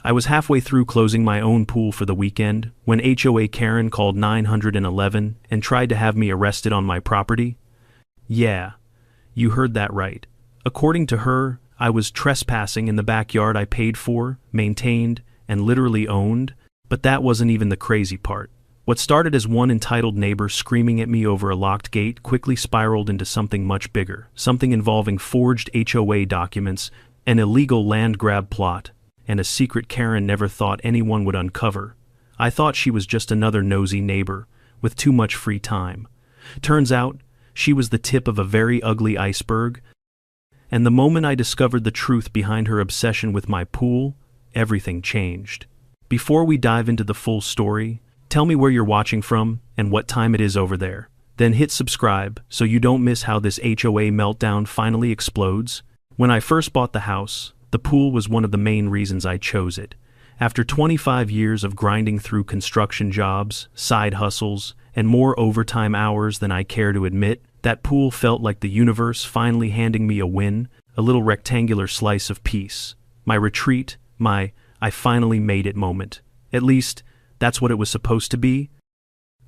I was halfway through closing my own pool for the weekend when HOA Karen called 911 and tried to have me arrested on my property. Yeah, you heard that right. According to her, I was trespassing in the backyard I paid for, maintained, and literally owned, but that wasn't even the crazy part. What started as one entitled neighbor screaming at me over a locked gate quickly spiraled into something much bigger, something involving forged HOA documents, an illegal land grab plot, and a secret Karen never thought anyone would uncover. I thought she was just another nosy neighbor, with too much free time. Turns out, she was the tip of a very ugly iceberg, and the moment I discovered the truth behind her obsession with my pool, everything changed. Before we dive into the full story, tell me where you're watching from and what time it is over there. Then hit subscribe so you don't miss how this HOA meltdown finally explodes. When I first bought the house, the pool was one of the main reasons I chose it. After 25 years of grinding through construction jobs, side hustles, and more overtime hours than I care to admit, that pool felt like the universe finally handing me a win, a little rectangular slice of peace. My retreat, my I finally made it moment. At least, that's what it was supposed to be.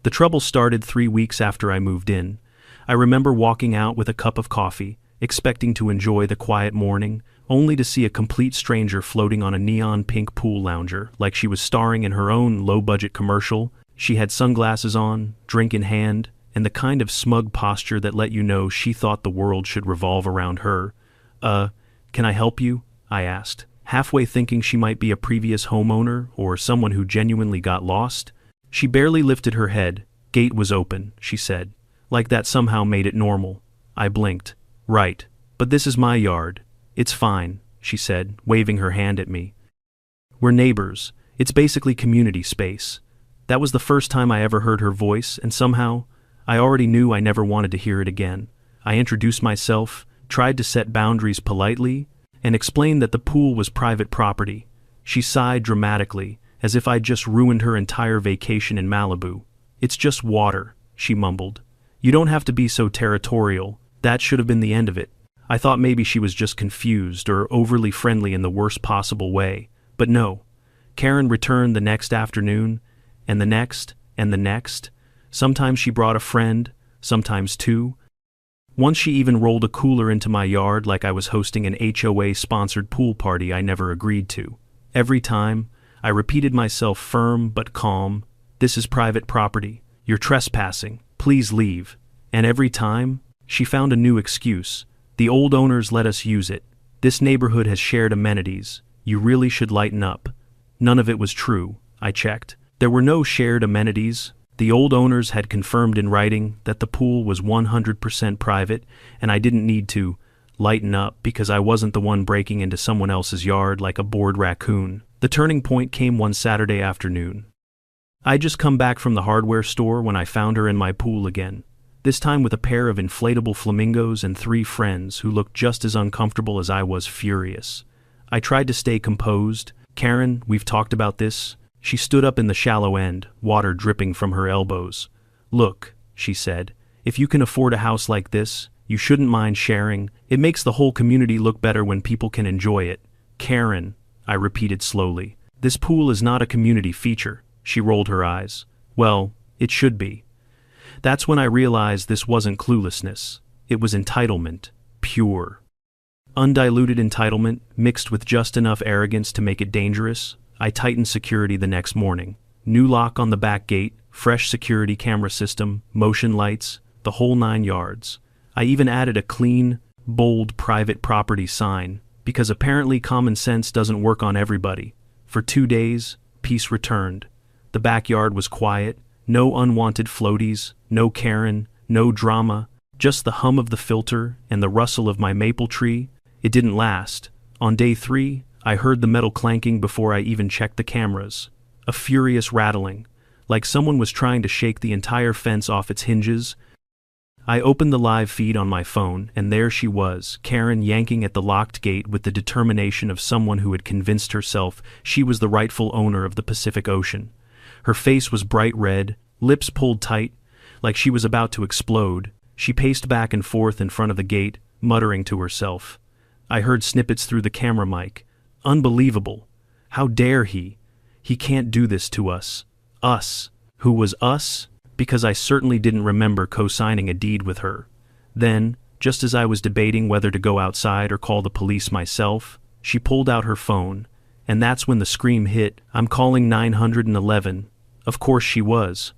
The trouble started 3 weeks after I moved in. I remember walking out with a cup of coffee, expecting to enjoy the quiet morning, only to see a complete stranger floating on a neon pink pool lounger like she was starring in her own low-budget commercial. She had sunglasses on, drink in hand, and the kind of smug posture that let you know she thought the world should revolve around her. Can I help you?" I asked, halfway thinking she might be a previous homeowner or someone who genuinely got lost. She barely lifted her head. "Gate was open," she said, like that somehow made it normal. I blinked. "Right, but this is my yard. It's fine," she said, waving her hand at me. "We're neighbors. It's basically community space." That was the first time I ever heard her voice, and somehow, I already knew I never wanted to hear it again. I introduced myself, tried to set boundaries politely, and explained that the pool was private property. She sighed dramatically, as if I'd just ruined her entire vacation in Malibu. "It's just water," she mumbled. "You don't have to be so territorial. That should have been the end of it." I thought maybe she was just confused or overly friendly in the worst possible way, but no. Karen returned the next afternoon, and the next, and the next. Sometimes she brought a friend, sometimes two. Once she even rolled a cooler into my yard like I was hosting an HOA-sponsored pool party I never agreed to. Every time, I repeated myself firm but calm, "This is private property. You're trespassing. Please leave." And every time, she found a new excuse. "The old owners let us use it. This neighborhood has shared amenities. You really should lighten up." None of it was true, I checked. There were no shared amenities. The old owners had confirmed in writing that the pool was 100% private, and I didn't need to lighten up because I wasn't the one breaking into someone else's yard like a bored raccoon. The turning point came one Saturday afternoon. I'd just come back from the hardware store when I found her in my pool again, this time with a pair of inflatable flamingos and 3 friends who looked just as uncomfortable as I was furious. I tried to stay composed. "Karen, we've talked about this." She stood up in the shallow end, water dripping from her elbows. "Look," she said, "if you can afford a house like this, you shouldn't mind sharing. It makes the whole community look better when people can enjoy it." "Karen," I repeated slowly, "this pool is not a community feature." She rolled her eyes. "Well, it should be." That's when I realized this wasn't cluelessness. It was entitlement. Pure. Undiluted entitlement, mixed with just enough arrogance to make it dangerous. I tightened security the next morning. New lock on the back gate, fresh security camera system, motion lights, the whole 9 yards. I even added a clean, bold private property sign, because apparently common sense doesn't work on everybody. For 2 days, peace returned. The backyard was quiet, no unwanted floaties, no Karen, no drama, just the hum of the filter and the rustle of my maple tree. It didn't last. On day 3, I heard the metal clanking before I even checked the cameras. A furious rattling, like someone was trying to shake the entire fence off its hinges. I opened the live feed on my phone, and there she was, Karen yanking at the locked gate with the determination of someone who had convinced herself she was the rightful owner of the Pacific Ocean. Her face was bright red, lips pulled tight, like she was about to explode. She paced back and forth in front of the gate, muttering to herself. I heard snippets through the camera mic. Unbelievable. How dare he? He can't do this to us. Us. Who was us? Because I certainly didn't remember co-signing a deed with her. Then, just as I was debating whether to go outside or call the police myself, she pulled out her phone, and that's when the scream hit. I'm calling 911. Of course she was.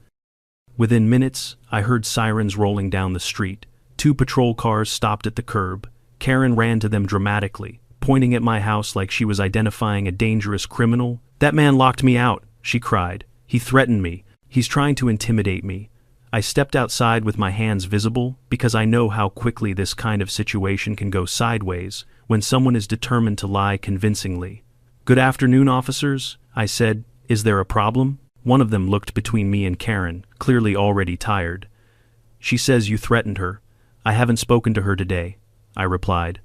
Within minutes, I heard sirens rolling down the street. 2 patrol cars stopped at the curb. Karen ran to them dramatically, pointing at my house like she was identifying a dangerous criminal. That man locked me out, she cried. He threatened me. He's trying to intimidate me. I stepped outside with my hands visible because I know how quickly this kind of situation can go sideways when someone is determined to lie convincingly. Good afternoon, officers, I said. Is there a problem? One of them looked between me and Karen, clearly already tired. She says you threatened her. I haven't spoken to her today, I replied.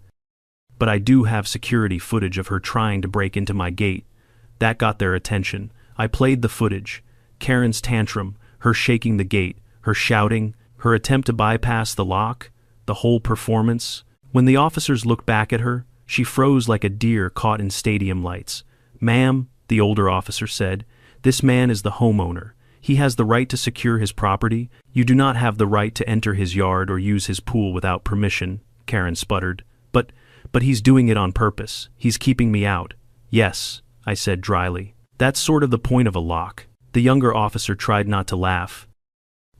But I do have security footage of her trying to break into my gate. That got their attention. I played the footage. Karen's tantrum, her shaking the gate, her shouting, her attempt to bypass the lock, the whole performance. When the officers looked back at her, she froze like a deer caught in stadium lights. Ma'am, the older officer said, this man is the homeowner. He has the right to secure his property. You do not have the right to enter his yard or use his pool without permission, Karen sputtered. But he's doing it on purpose. He's keeping me out. Yes, I said dryly. That's sort of the point of a lock. The younger officer tried not to laugh.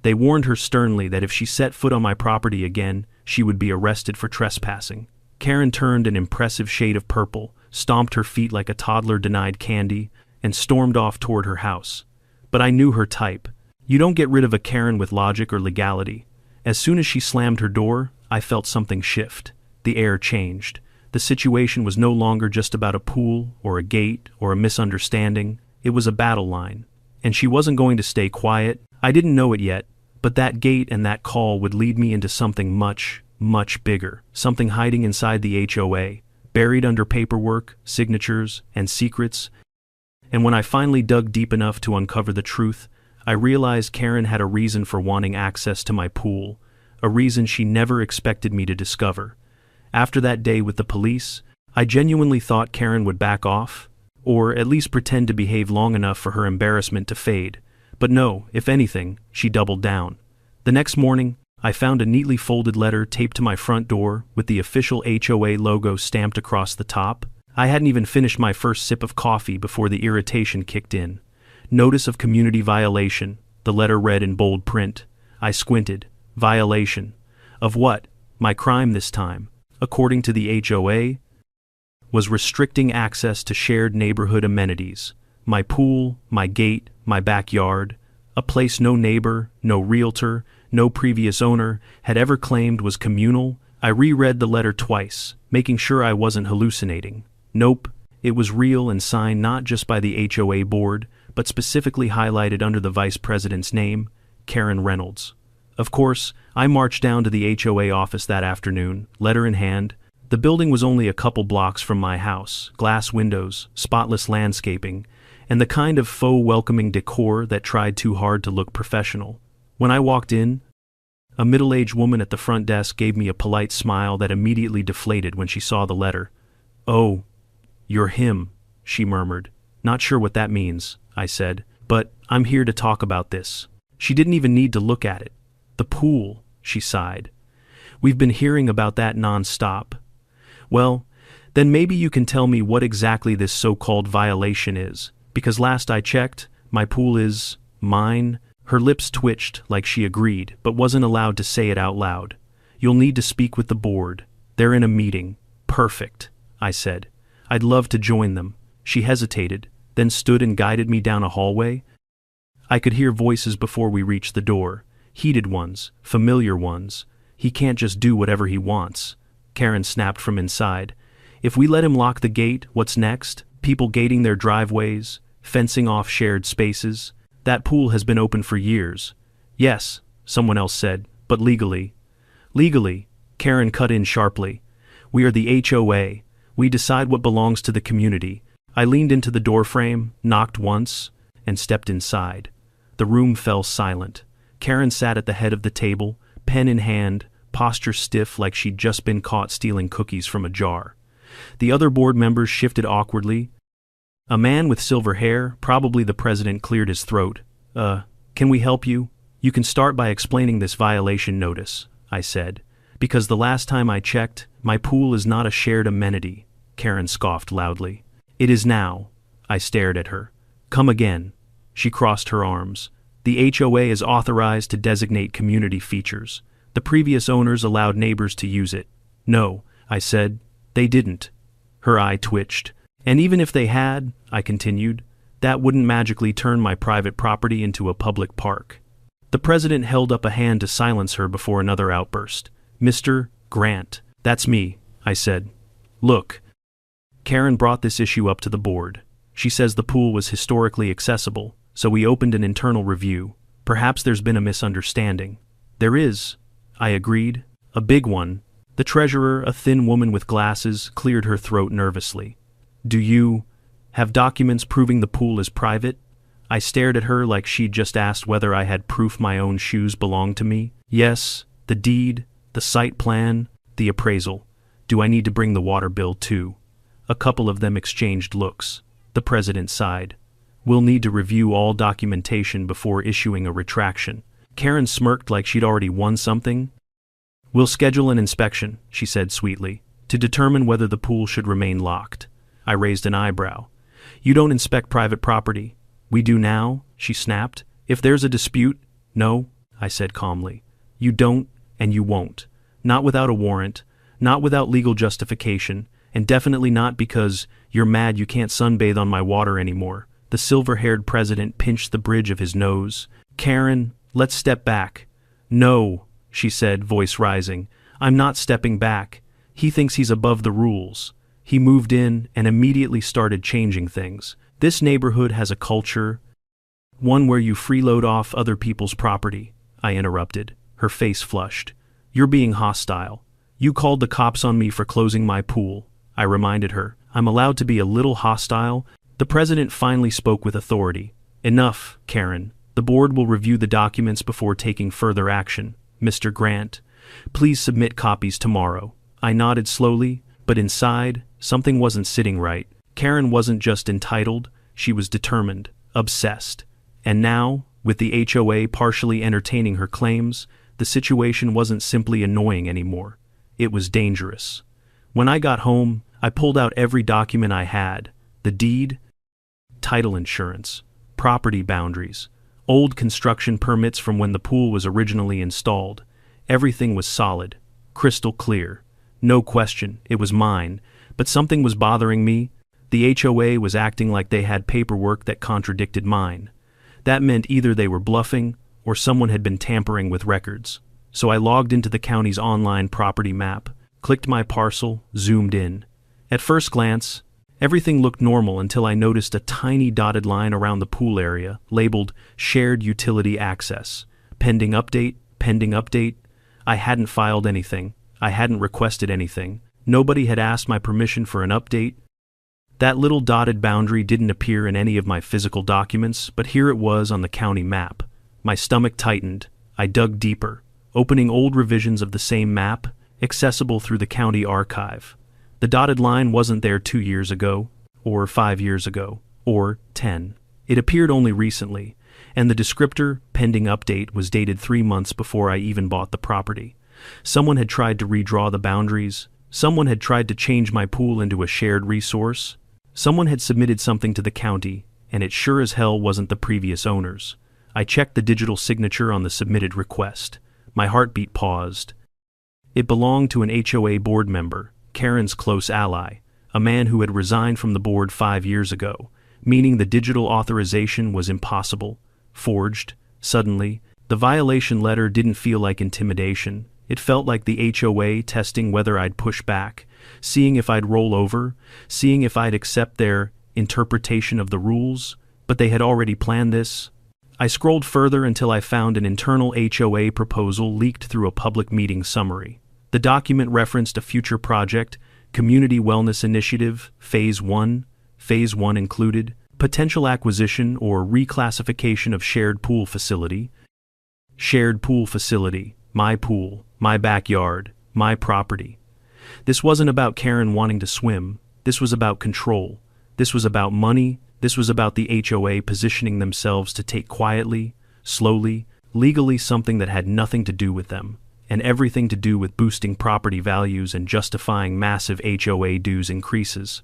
They warned her sternly that if she set foot on my property again, she would be arrested for trespassing. Karen turned an impressive shade of purple, stomped her feet like a toddler denied candy, and stormed off toward her house. But I knew her type. You don't get rid of a Karen with logic or legality. As soon as she slammed her door, I felt something shift. The air changed. The situation was no longer just about a pool, or a gate, or a misunderstanding. It was a battle line. And she wasn't going to stay quiet. I didn't know it yet, but that gate and that call would lead me into something much, much bigger. Something hiding inside the HOA, buried under paperwork, signatures, and secrets. And when I finally dug deep enough to uncover the truth, I realized Karen had a reason for wanting access to my pool, a reason she never expected me to discover. After that day with the police, I genuinely thought Karen would back off, or at least pretend to behave long enough for her embarrassment to fade. But no, if anything, she doubled down. The next morning, I found a neatly folded letter taped to my front door with the official HOA logo stamped across the top. I hadn't even finished my first sip of coffee before the irritation kicked in. Notice of community violation, the letter read in bold print. I squinted. Violation. Of what? My crime this time, according to the HOA, was restricting access to shared neighborhood amenities. My pool, my gate, my backyard, a place no neighbor, no realtor, no previous owner had ever claimed was communal. I reread the letter twice, making sure I wasn't hallucinating. Nope, it was real and signed not just by the HOA board, but specifically highlighted under the vice president's name, Karen Reynolds. Of course, I marched down to the HOA office that afternoon, letter in hand. The building was only a couple blocks from my house, glass windows, spotless landscaping, and the kind of faux welcoming decor that tried too hard to look professional. When I walked in, a middle-aged woman at the front desk gave me a polite smile that immediately deflated when she saw the letter. "Oh, you're him," she murmured. "Not sure what that means," I said, "but I'm here to talk about this." She didn't even need to look at it. "The pool," she sighed. "We've been hearing about that non-stop." "Well, then maybe you can tell me what exactly this so-called violation is, because last I checked, my pool is mine." Her lips twitched like she agreed, but wasn't allowed to say it out loud. "You'll need to speak with the board. They're in a meeting." "Perfect," I said. "I'd love to join them." She hesitated, then stood and guided me down a hallway. I could hear voices before we reached the door, heated ones, familiar ones. "He can't just do whatever he wants," Karen snapped from inside. "If we let him lock the gate, what's next? People gating their driveways, fencing off shared spaces. That pool has been open for years." "Yes," someone else said, "but legally." "Legally," Karen cut in sharply. "We are the HOA. We decide what belongs to the community." I leaned into the doorframe, knocked once, and stepped inside. The room fell silent. Karen sat at the head of the table, pen in hand, posture stiff like she'd just been caught stealing cookies from a jar. The other board members shifted awkwardly, A man with silver hair, probably the president, cleared his throat. Can we help you? You can start by explaining this violation notice, I said, because the last time I checked, my pool is not a shared amenity, Karen scoffed loudly. It is now. I stared at her. Come again. She crossed her arms. The HOA is authorized to designate community features. The previous owners allowed neighbors to use it. No, I said, they didn't. Her eye twitched. And even if they had, I continued, that wouldn't magically turn my private property into a public park. The president held up a hand to silence her before another outburst. Mr. Grant. That's me, I said. Look. Karen brought this issue up to the board. She says the pool was historically accessible, so we opened an internal review. Perhaps there's been a misunderstanding. There is, I agreed. A big one. The treasurer, a thin woman with glasses, cleared her throat nervously. Do you have documents proving the pool is private? I stared at her like she'd just asked whether I had proof my own shoes belonged to me. Yes, the deed, the site plan, the appraisal. Do I need to bring the water bill too? A couple of them exchanged looks. The president sighed. We'll need to review all documentation before issuing a retraction. Karen smirked like she'd already won something. We'll schedule an inspection, she said sweetly, to determine whether the pool should remain locked. I raised an eyebrow. You don't inspect private property. We do now, she snapped. If there's a dispute, no, I said calmly. You don't, and you won't. Not without a warrant, not without legal justification, and definitely not because you're mad you can't sunbathe on my water anymore. The silver-haired president pinched the bridge of his nose. Karen, let's step back. No, she said, voice rising. I'm not stepping back. He thinks he's above the rules. He moved in and immediately started changing things. This neighborhood has a culture, one where you freeload off other people's property, I interrupted. Her face flushed. You're being hostile. You called the cops on me for closing my pool, I reminded her. I'm allowed to be a little hostile. The president finally spoke with authority. Enough, Karen. The board will review the documents before taking further action. Mr. Grant, please submit copies tomorrow. I nodded slowly, but inside, something wasn't sitting right. Karen wasn't just entitled, she was determined, obsessed. And now, with the HOA partially entertaining her claims, the situation wasn't simply annoying anymore. It was dangerous. When I got home, I pulled out every document I had. The deed, title insurance, property boundaries, old construction permits from when the pool was originally installed. Everything was solid, crystal clear. No question, it was mine, but something was bothering me. The HOA was acting like they had paperwork that contradicted mine. That meant either they were bluffing or someone had been tampering with records. So I logged into the county's online property map, clicked my parcel, zoomed in. At first glance, everything looked normal until I noticed a tiny dotted line around the pool area, labeled Shared Utility Access. Pending update, pending update. I hadn't filed anything. I hadn't requested anything. Nobody had asked my permission for an update. That little dotted boundary didn't appear in any of my physical documents, but here it was on the county map. My stomach tightened. I dug deeper, opening old revisions of the same map, accessible through the county archive. The dotted line wasn't there 2 years ago, or 5 years ago, or 10. It appeared only recently, and the descriptor, pending update, was dated 3 months before I even bought the property. Someone had tried to redraw the boundaries. Someone had tried to change my pool into a shared resource. Someone had submitted something to the county, and it sure as hell wasn't the previous owners. I checked the digital signature on the submitted request. My heartbeat paused. It belonged to an HOA board member, Karen's close ally, a man who had resigned from the board 5 years ago, meaning the digital authorization was impossible, forged. Suddenly, the violation letter didn't feel like intimidation. It felt like the HOA testing whether I'd push back, seeing if I'd roll over, seeing if I'd accept their interpretation of the rules, but they had already planned this. I scrolled further until I found an internal HOA proposal leaked through a public meeting summary. The document referenced a future project, Community Wellness Initiative, Phase 1. Phase 1 included potential acquisition or reclassification of shared pool facility. Shared pool facility, my pool, my backyard, my property. This wasn't about Karen wanting to swim. This was about control. This was about money. This was about the HOA positioning themselves to take quietly, slowly, legally something that had nothing to do with them, and everything to do with boosting property values and justifying massive HOA dues increases.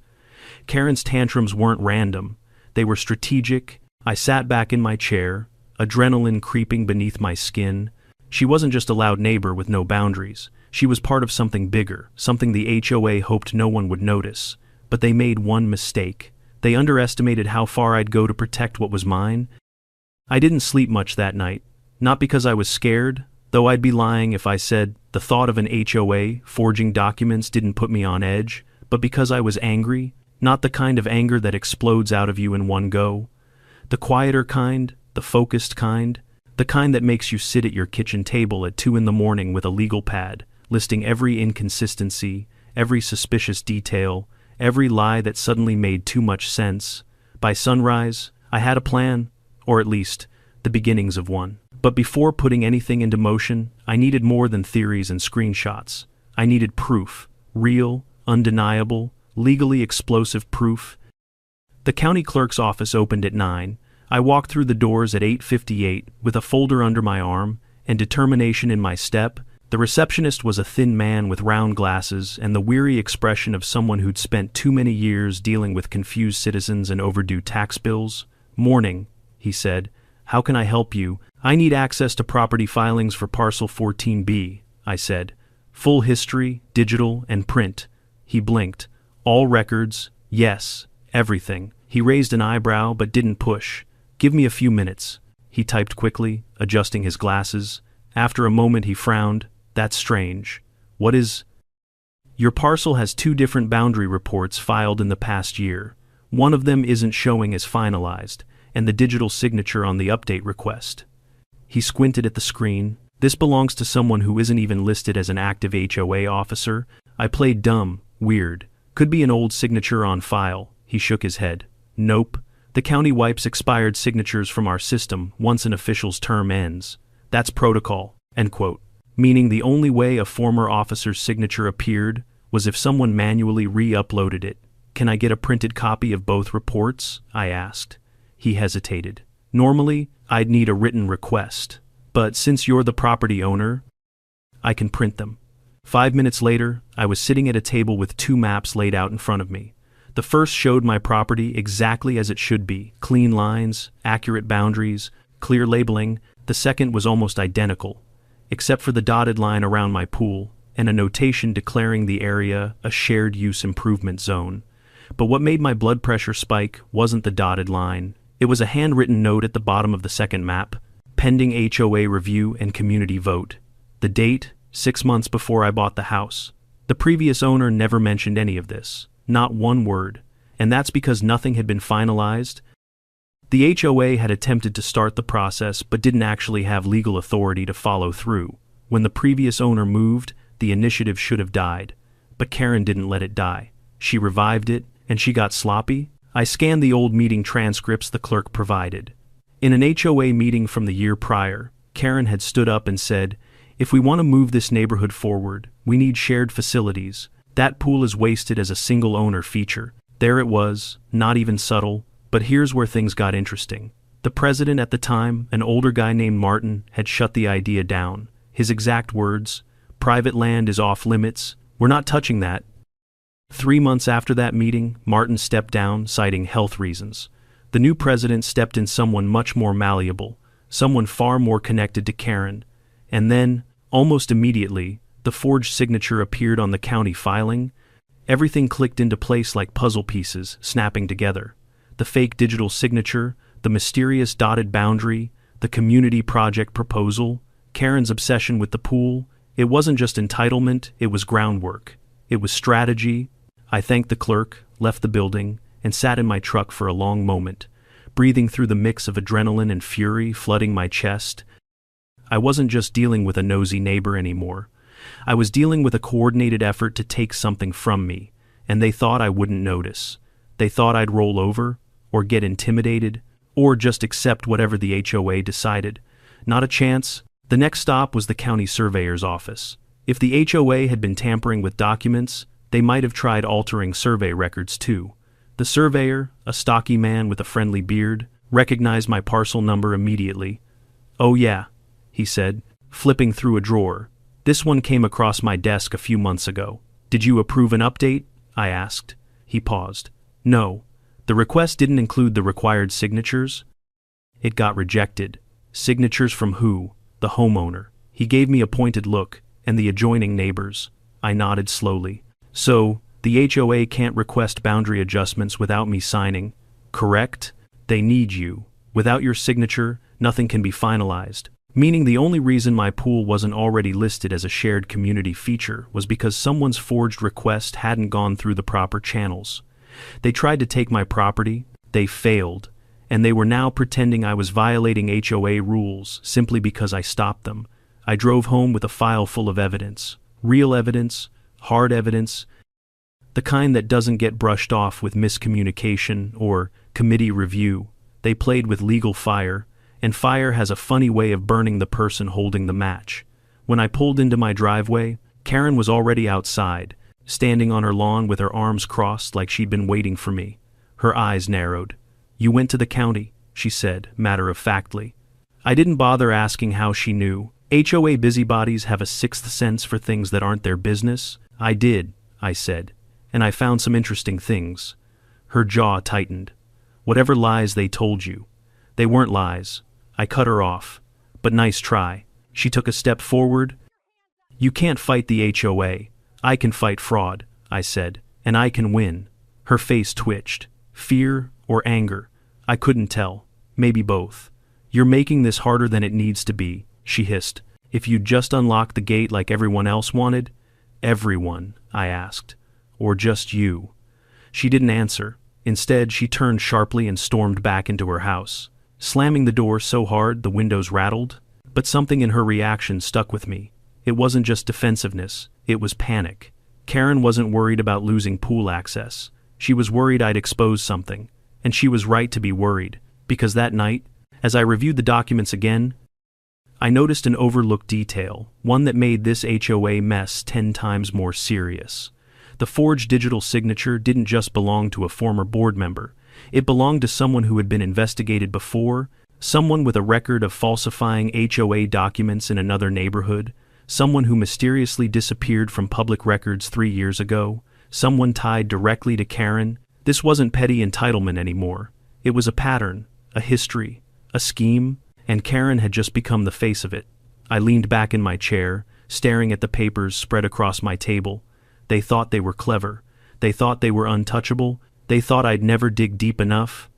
Karen's tantrums weren't random. They were strategic. I sat back in my chair, adrenaline creeping beneath my skin. She wasn't just a loud neighbor with no boundaries. She was part of something bigger, something the HOA hoped no one would notice. But they made one mistake. They underestimated how far I'd go to protect what was mine. I didn't sleep much that night. Not because I was scared, though I'd be lying if I said the thought of an HOA forging documents didn't put me on edge, but because I was angry, not the kind of anger that explodes out of you in one go. The quieter kind, the focused kind, the kind that makes you sit at your kitchen table at 2 a.m. with a legal pad, listing every inconsistency, every suspicious detail, every lie that suddenly made too much sense. By sunrise, I had a plan, or at least, the beginnings of one. But before putting anything into motion, I needed more than theories and screenshots. I needed proof, real, undeniable, legally explosive proof. The county clerk's office opened at 9. I walked through the doors at 8:58 with a folder under my arm and determination in my step. The receptionist was a thin man with round glasses and the weary expression of someone who'd spent too many years dealing with confused citizens and overdue tax bills. "Morning," he said. "How can I help you?" "I need access to property filings for Parcel 14B, I said. "Full history, digital, and print." He blinked. "All records?" "Yes, everything." He raised an eyebrow but didn't push. "Give me a few minutes." He typed quickly, adjusting his glasses. After a moment he frowned. "That's strange. What is—" "Your parcel has 2 different boundary reports filed in the past year. One of them isn't showing as finalized, and the digital signature on the update request." He squinted at the screen. "This belongs to someone who isn't even listed as an active HOA officer." I played dumb, weird. "Could be an old signature on file." He shook his head. "Nope. The county wipes expired signatures from our system once an official's term ends. That's protocol." End quote. Meaning the only way a former officer's signature appeared was if someone manually re-uploaded it. "Can I get a printed copy of both reports?" I asked. He hesitated. "Normally, I'd need a written request. But since you're the property owner, I can print them." 5 minutes later, I was sitting at a table with 2 maps laid out in front of me. The first showed my property exactly as it should be. Clean lines, accurate boundaries, clear labeling. The second was almost identical, except for the dotted line around my pool, and a notation declaring the area a shared use improvement zone. But what made my blood pressure spike wasn't the dotted line. It was a handwritten note at the bottom of the second map, pending HOA review and community vote. The date, 6 months before I bought the house. The previous owner never mentioned any of this, not one word, and that's because nothing had been finalized. The HOA had attempted to start the process but didn't actually have legal authority to follow through. When the previous owner moved, the initiative should have died. But Karen didn't let it die. She revived it, and she got sloppy. I scanned the old meeting transcripts the clerk provided. In an HOA meeting from the year prior, Karen had stood up and said, "If we want to move this neighborhood forward, we need shared facilities. That pool is wasted as a single-owner feature." There it was, not even subtle. But here's where things got interesting. The president at the time, an older guy named Martin, had shut the idea down. His exact words, "Private land is off limits. We're not touching that." 3 months after that meeting, Martin stepped down, citing health reasons. The new president stepped in someone much more malleable, someone far more connected to Karen. And then, almost immediately, the forged signature appeared on the county filing. Everything clicked into place like puzzle pieces, snapping together. The fake digital signature, the mysterious dotted boundary, the community project proposal, Karen's obsession with the pool. It wasn't just entitlement, it was groundwork. It was strategy. I thanked the clerk, left the building, and sat in my truck for a long moment, breathing through the mix of adrenaline and fury flooding my chest. I wasn't just dealing with a nosy neighbor anymore. I was dealing with a coordinated effort to take something from me, and they thought I wouldn't notice. They thought I'd roll over, or get intimidated, or just accept whatever the HOA decided. Not a chance. The next stop was the county surveyor's office. If the HOA had been tampering with documents, they might have tried altering survey records too. The surveyor, a stocky man with a friendly beard, recognized my parcel number immediately. "Oh yeah," he said, flipping through a drawer. "This one came across my desk a few months ago. Did you approve an update?" I asked. He paused. "No. The request didn't include the required signatures." It got rejected. Signatures from who? The homeowner. He gave me a pointed look, and the adjoining neighbors. I nodded slowly. "So, the HOA can't request boundary adjustments without me signing, correct? They need you. Without your signature, nothing can be finalized." Meaning the only reason my pool wasn't already listed as a shared community feature was because someone's forged request hadn't gone through the proper channels. They tried to take my property, they failed, and they were now pretending I was violating HOA rules simply because I stopped them. I drove home with a file full of evidence. Real evidence, hard evidence, the kind that doesn't get brushed off with miscommunication or committee review. They played with legal fire, and fire has a funny way of burning the person holding the match. When I pulled into my driveway, Karen was already outside, standing on her lawn with her arms crossed like she'd been waiting for me. Her eyes narrowed. "You went to the county," she said, matter-of-factly. I didn't bother asking how she knew. HOA busybodies have a sixth sense for things that aren't their business. "I did," I said, "and I found some interesting things." Her jaw tightened. "Whatever lies they told you." "They weren't lies." I cut her off. "But nice try." She took a step forward. "You can't fight the HOA. I can fight fraud," I said, "and I can win." Her face twitched. Fear or anger? I couldn't tell. Maybe both. "You're making this harder than it needs to be," she hissed. "If you'd just unlock the gate like everyone else wanted." "Everyone?" I asked. "Or just you?" She didn't answer. Instead, she turned sharply and stormed back into her house, slamming the door so hard the windows rattled. But something in her reaction stuck with me. It wasn't just defensiveness, it was panic. Karen wasn't worried about losing pool access. She was worried I'd expose something. And she was right to be worried, because that night, as I reviewed the documents again, I noticed an overlooked detail, one that made this HOA mess 10 times more serious. The forged digital signature didn't just belong to a former board member. It belonged to someone who had been investigated before, someone with a record of falsifying HOA documents in another neighborhood, someone who mysteriously disappeared from public records 3 years ago, someone tied directly to Karen. This wasn't petty entitlement anymore. It was a pattern, a history, a scheme, and Karen had just become the face of it. I leaned back in my chair, staring at the papers spread across my table. They thought they were clever. They thought they were untouchable. They thought I'd never dig deep enough.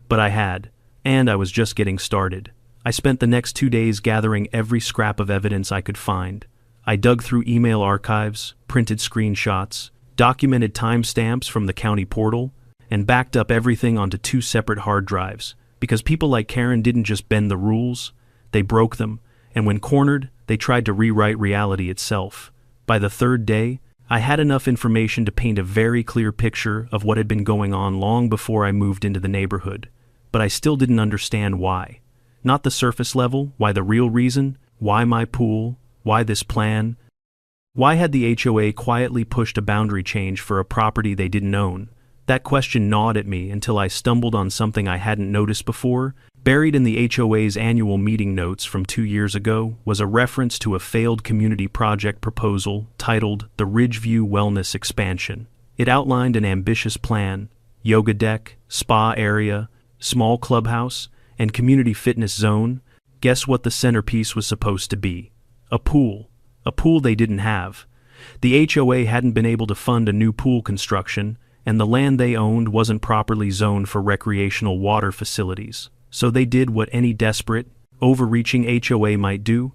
But I had, and I was just getting started. I spent the next 2 days gathering every scrap of evidence I could find. I dug through email archives, printed screenshots, documented timestamps from the county portal, and backed up everything onto 2 separate hard drives, because people like Karen didn't just bend the rules, they broke them, and when cornered, they tried to rewrite reality itself. By the 3rd day, I had enough information to paint a very clear picture of what had been going on long before I moved into the neighborhood, but I still didn't understand why. Not the surface level, why the real reason, why my pool, why this plan. Why had the HOA quietly pushed a boundary change for a property they didn't own? That question gnawed at me until I stumbled on something I hadn't noticed before. Buried in the HOA's annual meeting notes from 2 years ago was a reference to a failed community project proposal titled the Ridgeview Wellness Expansion. It outlined an ambitious plan: yoga deck, spa area, small clubhouse, and community fitness zone. Guess what the centerpiece was supposed to be? A pool. A pool they didn't have. The HOA hadn't been able to fund a new pool construction, and the land they owned wasn't properly zoned for recreational water facilities. So they did what any desperate, overreaching HOA might do.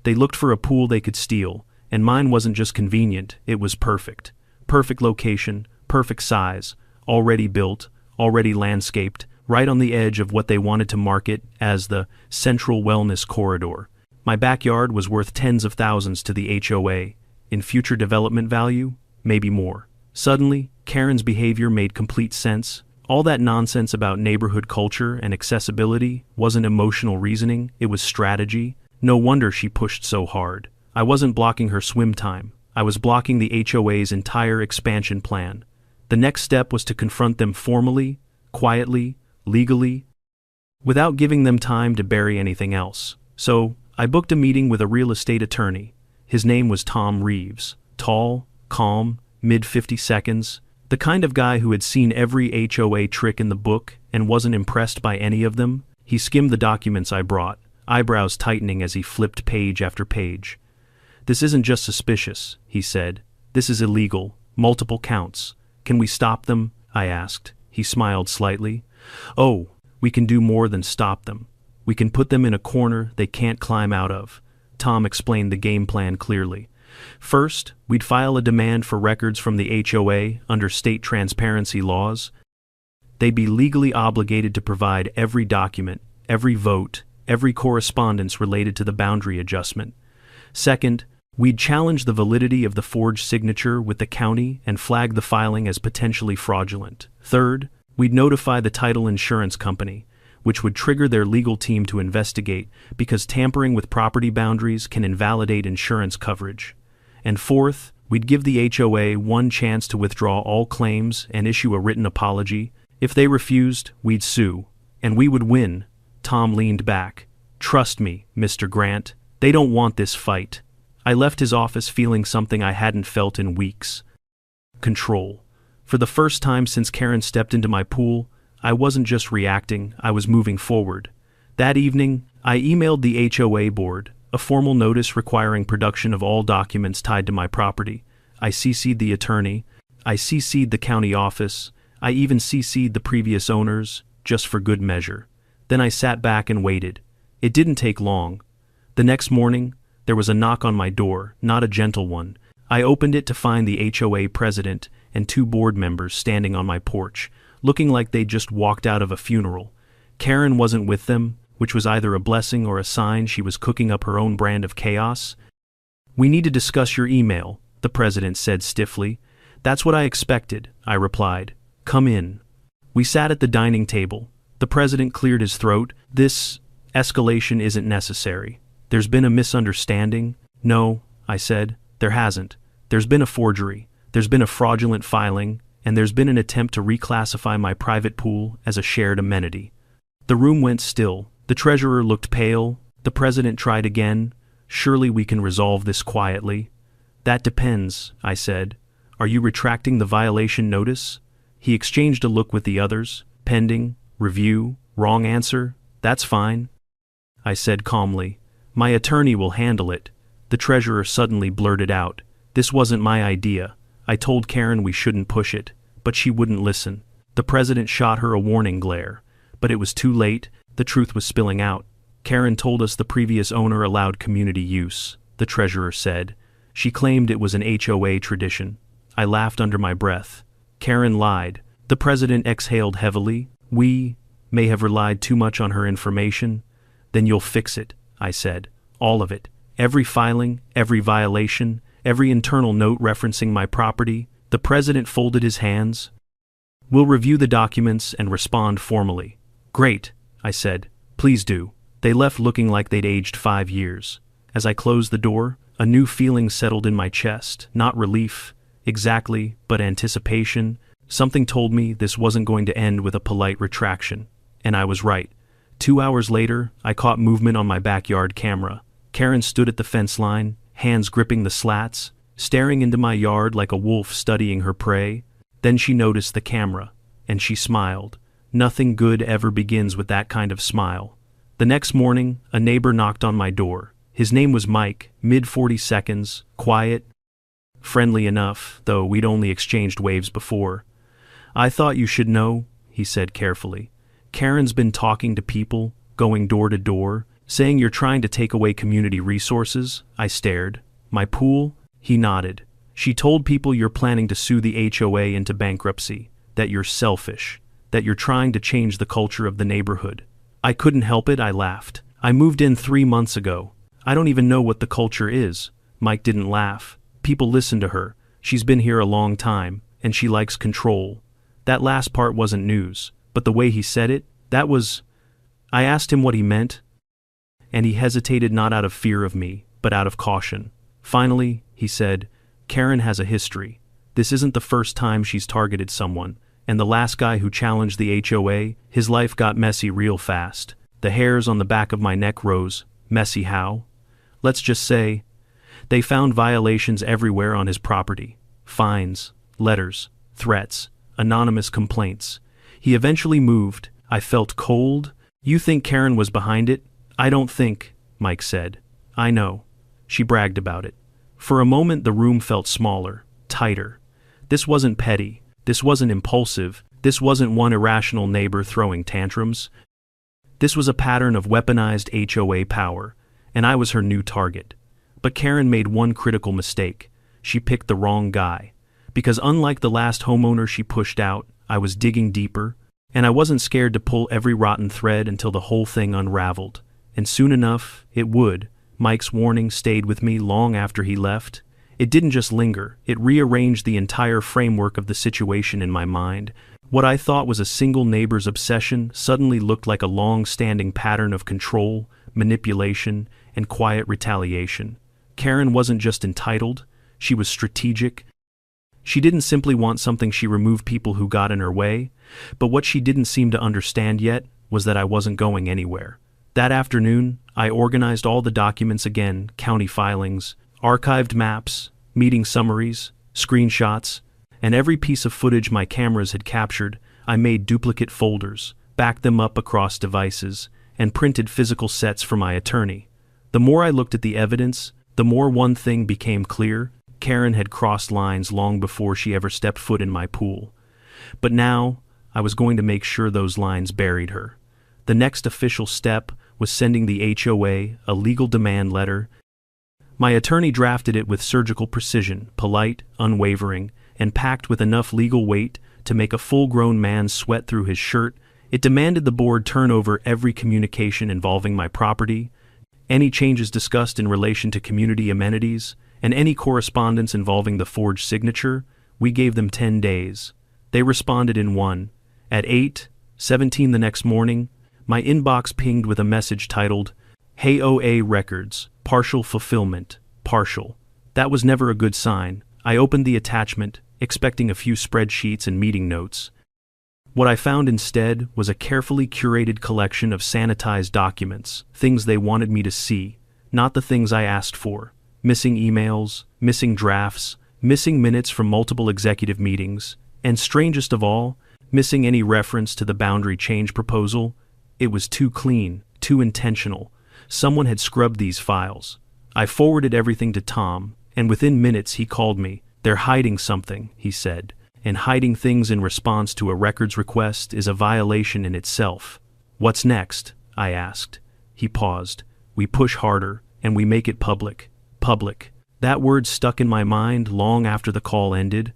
They looked for a pool they could steal, and mine wasn't just convenient, it was perfect. Perfect location, perfect size, already built, already landscaped, right on the edge of what they wanted to market as the Central Wellness Corridor. My backyard was worth tens of thousands to the HOA. In future development value, maybe more. Suddenly, Karen's behavior made complete sense. All that nonsense about neighborhood culture and accessibility wasn't emotional reasoning, it was strategy. No wonder she pushed so hard. I wasn't blocking her swim time. I was blocking the HOA's entire expansion plan. The next step was to confront them formally, quietly, legally, without giving them time to bury anything else. So, I booked a meeting with a real estate attorney. His name was Tom Reeves. Tall, calm, mid-50 seconds, the kind of guy who had seen every HOA trick in the book and wasn't impressed by any of them. He skimmed the documents I brought, eyebrows tightening as he flipped page after page. "This isn't just suspicious," he said. "This is illegal, multiple counts. Can we stop them?" I asked. He smiled slightly. "Oh, we can do more than stop them. We can put them in a corner they can't climb out of." Tom explained the game plan clearly. "First, we'd file a demand for records from the HOA under state transparency laws. They'd be legally obligated to provide every document, every vote, every correspondence related to the boundary adjustment. Second, we'd challenge the validity of the forged signature with the county and flag the filing as potentially fraudulent. Third, we'd notify the title insurance company, which would trigger their legal team to investigate because tampering with property boundaries can invalidate insurance coverage. And fourth, we'd give the HOA one chance to withdraw all claims and issue a written apology. If they refused, we'd sue. And we would win." Tom leaned back. "Trust me, Mr. Grant, they don't want this fight." I left his office feeling something I hadn't felt in weeks. Control. For the first time since Karen stepped into my pool, I wasn't just reacting, I was moving forward. That evening, I emailed the HOA board, a formal notice requiring production of all documents tied to my property. I CC'd the attorney, I CC'd the county office, I even CC'd the previous owners, just for good measure. Then I sat back and waited. It didn't take long. The next morning, there was a knock on my door, not a gentle one. I opened it to find the HOA president and 2 board members standing on my porch, looking like they'd just walked out of a funeral. Karen wasn't with them, which was either a blessing or a sign she was cooking up her own brand of chaos. "We need to discuss your email," the president said stiffly. "That's what I expected," I replied. "Come in." We sat at the dining table. The president cleared his throat. "This escalation isn't necessary. There's been a misunderstanding." "No," I said, "there hasn't. There's been a forgery. There's been a fraudulent filing, and there's been an attempt to reclassify my private pool as a shared amenity." The room went still. The treasurer looked pale. The president tried again. "Surely we can resolve this quietly." "That depends," I said. "Are you retracting the violation notice?" He exchanged a look with the others. "Pending, review, wrong answer, that's fine," I said calmly. "My attorney will handle it." The treasurer suddenly blurted out, "This wasn't my idea. I told Karen we shouldn't push it, but she wouldn't listen." The president shot her a warning glare, but it was too late. The truth was spilling out. "Karen told us the previous owner allowed community use," the treasurer said. "She claimed it was an HOA tradition." I laughed under my breath. "Karen lied." The president exhaled heavily. "We may have relied too much on her information." "Then you'll fix it," I said. "All of it. Every filing, every violation, every internal note referencing my property." The president folded his hands. "We'll review the documents and respond formally." "Great," I said. "Please do." They left looking like they'd aged 5 years. As I closed the door, a new feeling settled in my chest. Not relief, exactly, but anticipation. Something told me this wasn't going to end with a polite retraction. And I was right. 2 hours later, I caught movement on my backyard camera. Karen stood at the fence line, hands gripping the slats, staring into my yard like a wolf studying her prey. Then she noticed the camera, and she smiled. Nothing good ever begins with that kind of smile. The next morning, a neighbor knocked on my door. His name was Mike, mid-40 seconds, quiet, friendly enough, though we'd only exchanged waves before. "I thought you should know," he said carefully. "Karen's been talking to people, going door to door, saying you're trying to take away community resources." I stared. "My pool?" He nodded. "She told people you're planning to sue the HOA into bankruptcy, that you're selfish, that you're trying to change the culture of the neighborhood." I couldn't help it, I laughed. "I moved in 3 months ago. I don't even know what the culture is." Mike didn't laugh. "People listen to her. She's been here a long time, and she likes control." That last part wasn't news, but the way he said it, that was... I asked him what he meant, and he hesitated, not out of fear of me, but out of caution. Finally, he said, "Karen has a history. This isn't the first time she's targeted someone, and the last guy who challenged the HOA, his life got messy real fast. The hairs on the back of my neck rose. Messy how? Let's just say, they found violations everywhere on his property. Fines, letters, threats, anonymous complaints. He eventually moved. I felt cold. You think Karen was behind it? I don't think, Mike said. I know. She bragged about it. For a moment the room felt smaller, tighter. This wasn't petty. This wasn't impulsive. This wasn't one irrational neighbor throwing tantrums. This was a pattern of weaponized HOA power, and I was her new target. But Karen made one critical mistake. She picked the wrong guy. Because unlike the last homeowner she pushed out, I was digging deeper, and I wasn't scared to pull every rotten thread until the whole thing unraveled. And soon enough, it would. Mike's warning stayed with me long after he left. It didn't just linger, it rearranged the entire framework of the situation in my mind. What I thought was a single neighbor's obsession suddenly looked like a long-standing pattern of control, manipulation, and quiet retaliation. Karen wasn't just entitled, she was strategic. She didn't simply want something, she removed people who got in her way, but what she didn't seem to understand yet was that I wasn't going anywhere. That afternoon, I organized all the documents again, county filings, archived maps, meeting summaries, screenshots, and every piece of footage my cameras had captured. I made duplicate folders, backed them up across devices, and printed physical sets for my attorney. The more I looked at the evidence, the more one thing became clear. Karen had crossed lines long before she ever stepped foot in my pool. But now, I was going to make sure those lines buried her. The next official step was sending the HOA a legal demand letter. My attorney drafted it with surgical precision, polite, unwavering, and packed with enough legal weight to make a full-grown man sweat through his shirt. It demanded the board turn over every communication involving my property, any changes discussed in relation to community amenities, and any correspondence involving the forged signature. We gave them 10 days. They responded in one. At 8:17 the next morning, my inbox pinged with a message titled, HOA Records, Partial Fulfillment, Partial. That was never a good sign. I opened the attachment, expecting a few spreadsheets and meeting notes. What I found instead was a carefully curated collection of sanitized documents, things they wanted me to see, not the things I asked for. Missing emails, missing drafts, missing minutes from multiple executive meetings, and strangest of all, missing any reference to the boundary change proposal. It was too clean, too intentional. Someone had scrubbed these files. I forwarded everything to Tom, and within minutes he called me. They're hiding something, he said, and hiding things in response to a records request is a violation in itself. What's next? I asked. He paused. We push harder, and we make it public. Public. That word stuck in my mind long after the call ended.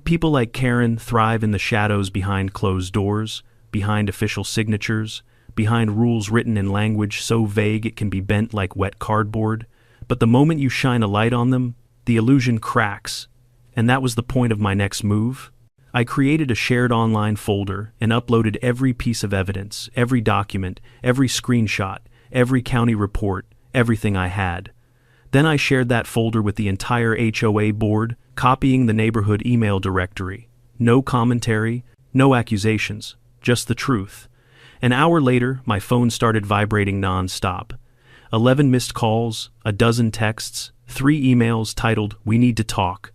People like Karen thrive in the shadows behind closed doors, behind official signatures, behind rules written in language so vague it can be bent like wet cardboard. But the moment you shine a light on them, the illusion cracks. And that was the point of my next move. I created a shared online folder and uploaded every piece of evidence, every document, every screenshot, every county report, everything I had. Then I shared that folder with the entire HOA board, copying the neighborhood email directory. No commentary, no accusations, just the truth. An hour later, my phone started vibrating non-stop. 11 missed calls, a dozen texts, 3 emails titled, "We need to talk."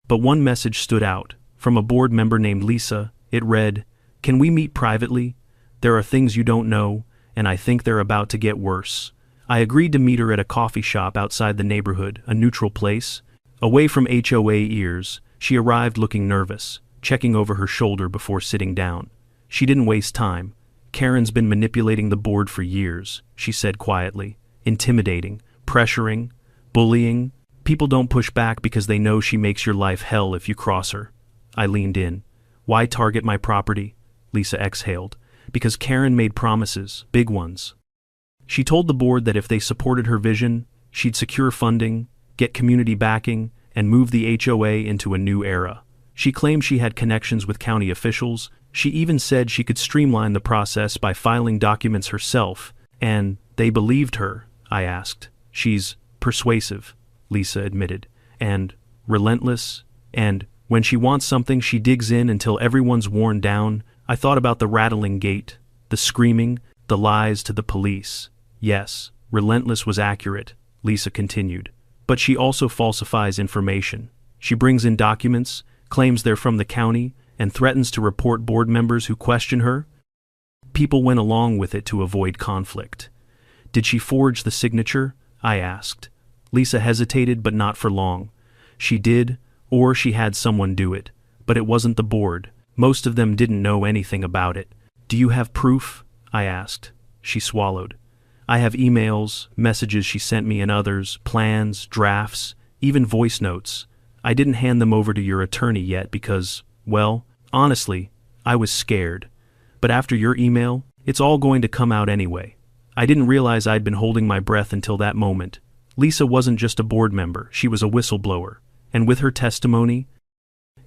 But one message stood out. From a board member named Lisa, it read, "Can we meet privately? There are things you don't know, and I think they're about to get worse." I agreed to meet her at a coffee shop outside the neighborhood, a neutral place. Away from HOA ears, she arrived looking nervous, checking over her shoulder before sitting down. She didn't waste time. "Karen's been manipulating the board for years," she said quietly. "Intimidating, pressuring, bullying. People don't push back because they know she makes your life hell if you cross her." I leaned in. "Why target my property?" Lisa exhaled. "Because Karen made promises, big ones. She told the board that if they supported her vision, she'd secure funding, get community backing, and move the HOA into a new era. She claimed she had connections with county officials. She even said she could streamline the process by filing documents herself, and they believed her." I asked. "She's persuasive," Lisa admitted, "and relentless, And, when she wants something, she digs in until everyone's worn down. I thought about the rattling gate, the screaming, the lies to the police. Yes, relentless was accurate, Lisa continued. But she also falsifies information. She brings in documents, claims they're from the county, and threatens to report board members who question her. People went along with it to avoid conflict. Did she forge the signature? I asked. Lisa hesitated, but not for long. She did, or she had someone do it. But it wasn't the board. Most of them didn't know anything about it. Do you have proof? I asked. She swallowed. I have emails, messages she sent me and others, plans, drafts, even voice notes. I didn't hand them over to your attorney yet because, well, honestly, I was scared. But after your email, it's all going to come out anyway. I didn't realize I'd been holding my breath until that moment. Lisa wasn't just a board member, she was a whistleblower. And with her testimony,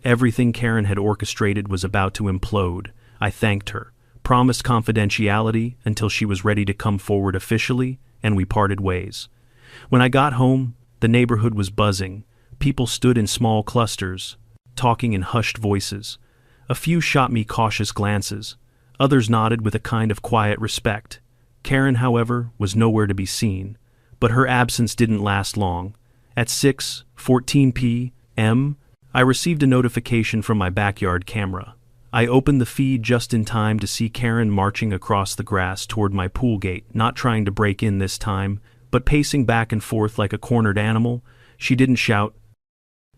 everything Karen had orchestrated was about to implode. I thanked her, promised confidentiality until she was ready to come forward officially, and we parted ways. When I got home, the neighborhood was buzzing. People stood in small clusters, talking in hushed voices. A few shot me cautious glances. Others nodded with a kind of quiet respect. Karen, however, was nowhere to be seen. But her absence didn't last long. At 6:14 p.m., I received a notification from my backyard camera. I opened the feed just in time to see Karen marching across the grass toward my pool gate, not trying to break in this time, but pacing back and forth like a cornered animal. She didn't shout.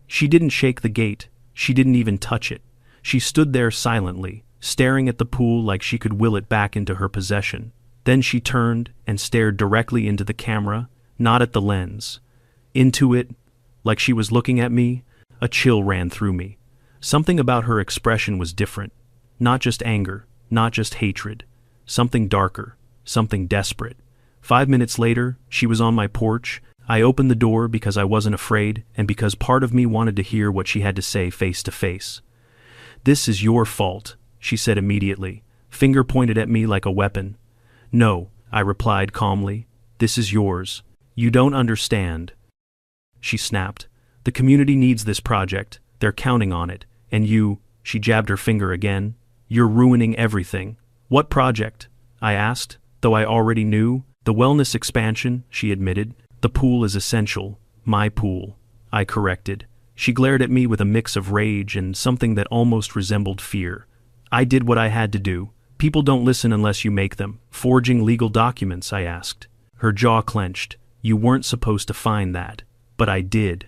She didn't shake the gate. She didn't even touch it. She stood there silently, staring at the pool like she could will it back into her possession. Then she turned and stared directly into the camera, not at the lens. Into it, like she was looking at me. A chill ran through me. Something about her expression was different. Not just anger, not just hatred. Something darker, something desperate. 5 minutes later, she was on my porch. I opened the door because I wasn't afraid and because part of me wanted to hear what she had to say face to face. "This is your fault," she said immediately, finger pointed at me like a weapon. "No," I replied calmly. "This is yours. You don't understand." She snapped. "The community needs this project. They're counting on it. And you," she jabbed her finger again, "you're ruining everything." "What project?" I asked, though I already knew. "The wellness expansion," she admitted. "The pool is essential. My pool," I corrected. She glared at me with a mix of rage and something that almost resembled fear. "I did what I had to do. People don't listen unless you make them." "Forging legal documents?" I asked. Her jaw clenched. "You weren't supposed to find that." "But I did."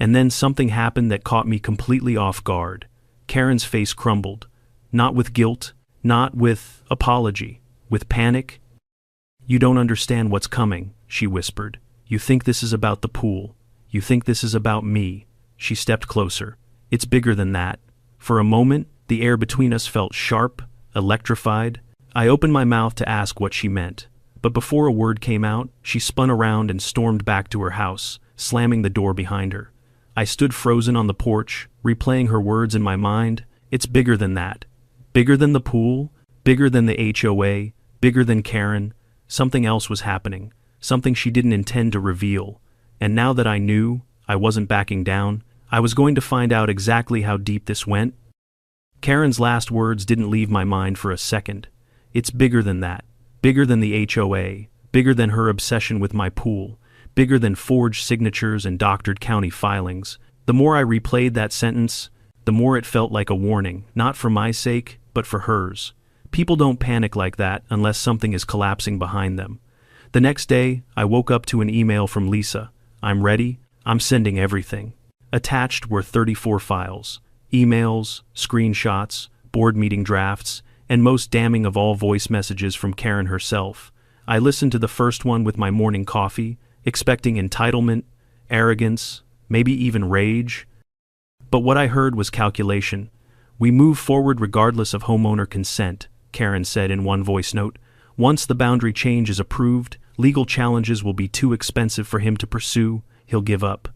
And then something happened that caught me completely off guard. Karen's face crumbled. Not with guilt, not with apology, with panic. "You don't understand what's coming," she whispered. "You think this is about the pool. You think this is about me." She stepped closer. "It's bigger than that." For a moment, the air between us felt sharp, electrified. I opened my mouth to ask what she meant. But before a word came out, she spun around and stormed back to her house, slamming the door behind her. I stood frozen on the porch, replaying her words in my mind. "It's bigger than that. Bigger than the pool, bigger than the HOA, bigger than Karen." Something else was happening, something she didn't intend to reveal. And now that I knew, I wasn't backing down. I was going to find out exactly how deep this went. Karen's last words didn't leave my mind for a second. "It's bigger than that. Bigger than the HOA, bigger than her obsession with my pool, bigger than forged signatures and doctored county filings." The more I replayed that sentence, the more it felt like a warning, not for my sake, but for hers. People don't panic like that unless something is collapsing behind them. The next day, I woke up to an email from Lisa. "I'm ready. I'm sending everything." Attached were 34 files. Emails, screenshots, board meeting drafts, and most damning of all, voice messages from Karen herself. I listened to the first one with my morning coffee, expecting entitlement, arrogance, maybe even rage. But what I heard was calculation. "We move forward regardless of homeowner consent," Karen said in one voice note. "Once the boundary change is approved, legal challenges will be too expensive for him to pursue. He'll give up."